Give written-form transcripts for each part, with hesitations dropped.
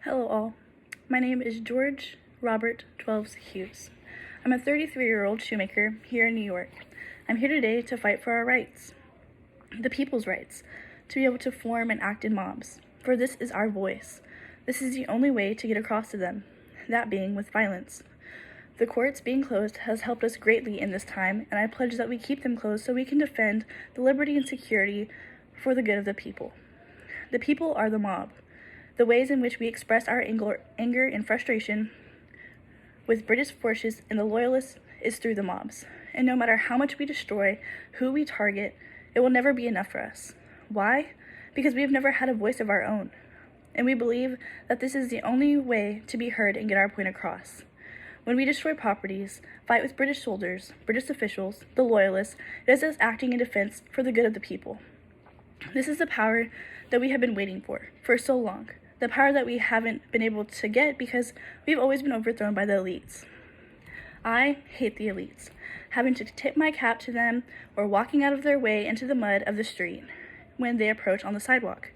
Hello all, my name is George Robert Twelves Hewes. I'm a 33-year-old shoemaker here in New York. I'm here today to fight for our rights, the people's rights, to be able to form and act in mobs, for this is our voice. This is the only way to get across to them, that being with violence. The courts being closed has helped us greatly in this time, and I pledge that we keep them closed so we can defend the liberty and security for the good of the people. The people are the mob. The ways in which we express our anger and frustration with British forces and the Loyalists is through the mobs. And no matter how much we destroy, who we target, it will never be enough for us. Why? Because we have never had a voice of our own. And we believe that this is the only way to be heard and get our point across. When we destroy properties, fight with British soldiers, British officials, the Loyalists, it is us acting in defense for the good of the people. This is the power that we have been waiting for so long. The power that we haven't been able to get because we've always been overthrown by the elites. I hate the elites, having to tip my cap to them or walking out of their way into the mud of the street when they approach on the sidewalk.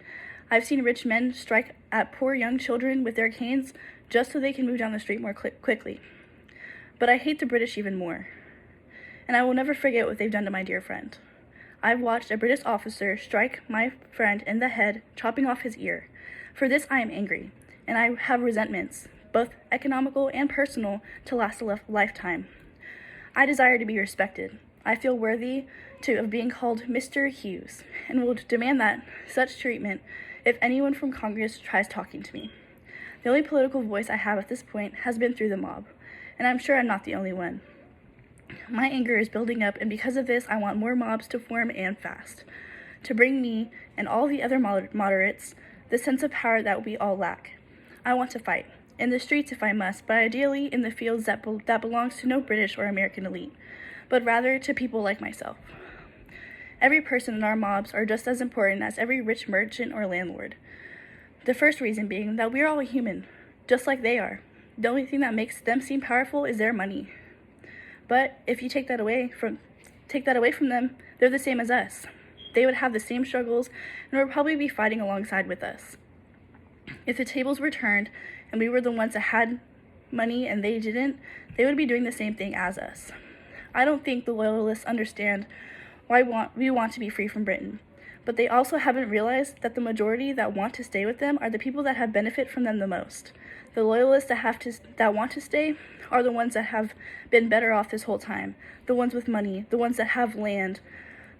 I've seen rich men strike at poor young children with their canes just so they can move down the street more quickly. But I hate the British even more, and I will never forget what they've done to my dear friend. I've watched a British officer strike my friend in the head, chopping off his ear. For this I am angry, and I have resentments, both economical and personal, to last a lifetime. I desire to be respected. I feel worthy of being called Mr. Hewes, and will demand that such treatment if anyone from Congress tries talking to me. The only political voice I have at this point has been through the mob, and I'm sure I'm not the only one. My anger is building up, and because of this, I want more mobs to form and fast, to bring me and all the other moderates the sense of power that we all lack. I want to fight, in the streets if I must, but ideally in the fields that belongs to no British or American elite, but rather to people like myself. Every person in our mobs are just as important as every rich merchant or landlord. The first reason being that we are all human, just like they are. The only thing that makes them seem powerful is their money. But if you take that away from them, they're the same as us. They would have the same struggles and would probably be fighting alongside with us. If the tables were turned and we were the ones that had money and they didn't, they would be doing the same thing as us. I don't think the Loyalists understand why we want to be free from Britain, but they also haven't realized that the majority that want to stay with them are the people that have benefit from them the most. The Loyalists that want to stay are the ones that have been better off this whole time, the ones with money, the ones that have land,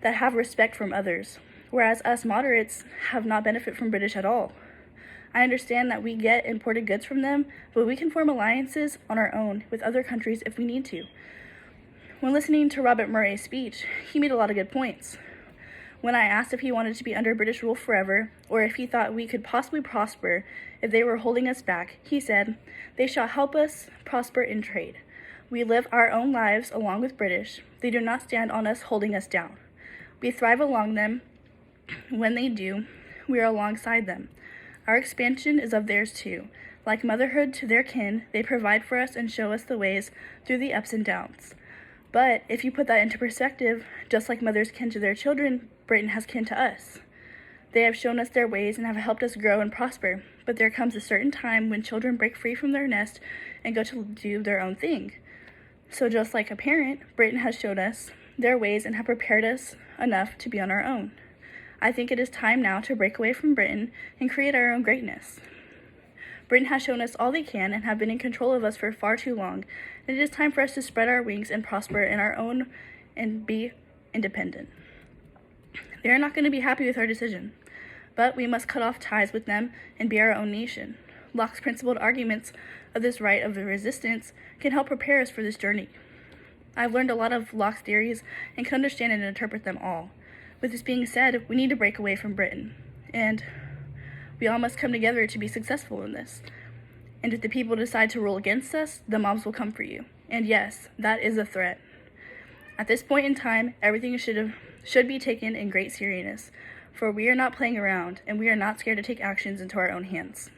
that have respect from others, whereas us moderates have not benefited from British at all. I understand that we get imported goods from them, but we can form alliances on our own with other countries if we need to. When listening to Robert Murray's speech, he made a lot of good points. When I asked if he wanted to be under British rule forever, or if he thought we could possibly prosper if they were holding us back, he said, "They shall help us prosper in trade. We live our own lives along with British. They do not stand on us holding us down. We thrive along them. When they do, we are alongside them. Our expansion is of theirs too. Like motherhood to their kin, they provide for us and show us the ways through the ups and downs. But if you put that into perspective, just like mothers kin to their children, Britain has kin to us. They have shown us their ways and have helped us grow and prosper. But there comes a certain time when children break free from their nest and go to do their own thing. So just like a parent, Britain has shown us their ways and have prepared us enough to be on our own. I think it is time now to break away from Britain and create our own greatness. Britain has shown us all they can and have been in control of us for far too long, and it is time for us to spread our wings and prosper in our own and be independent. They are not going to be happy with our decision, but we must cut off ties with them and be our own nation. Locke's principled arguments of this right of the resistance can help prepare us for this journey. I've learned a lot of Locke's theories and can understand and interpret them all. With this being said, we need to break away from Britain, and we all must come together to be successful in this. And if the people decide to rule against us, the mobs will come for you. And yes, that is a threat. At this point in time, everything should be taken in great seriousness, for we are not playing around, and we are not scared to take actions into our own hands.